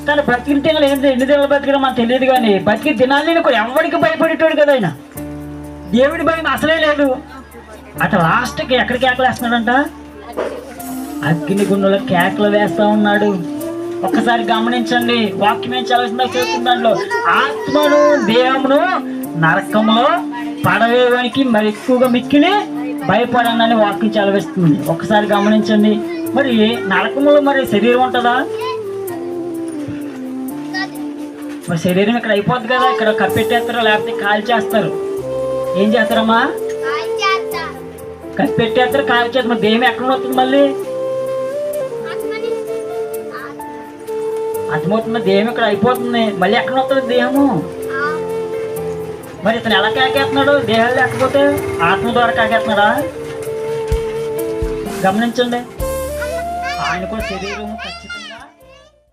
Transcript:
కానీ బతికితే ఎన్ని దినాలు బతికడం మనకు తెలియదు, కానీ బతికి దినాలని కూడా ఎవరికి భయపడేటోడు కదా ఆయన. దేవుడి భయం అసలే లేదు. అటు లాస్ట్కి ఎక్కడ కేకలు వేస్తున్నాడంట? అగ్ని గుండంలో కేకలు వేస్తా ఉన్నాడు. ఒక్కసారి గమనించండి, వాక్యం ఏం చదవాల్సిందో చెప్తుంది. దాంట్లో ఆత్మను దేహమును నరకంలో పడవేయడానికి మరి ఎక్కువగా మిక్కిలి భయపడనని వాక్యం చదివిస్తుంది. ఒక్కసారి గమనించండి. మరి నరకంలో మరి శరీరం ఉంటుందా? మరి శరీరం ఇక్కడ అయిపోద్ది కదా, ఇక్కడ కప్పెట్టేస్తారు, లేకపోతే కాల్ చేస్తారు. ఏం చేస్తారమ్మా? కప్పెట్టేస్తారు, కాల్ చేస్తారు. మరి దేహం ఎక్కడ వస్తుంది? మళ్ళీ అర్థమవుతుంది, దేహం ఇక్కడ అయిపోతుంది, మళ్ళీ ఎక్కడ వస్తుంది దేహము? మరి ఇతను ఎలా కాకేస్తున్నాడు? దేహాలు లేకపోతే ఆత్మ ద్వారా కాకేస్తున్నాడా? గమనించండి, ఆయన కూడా శరీరం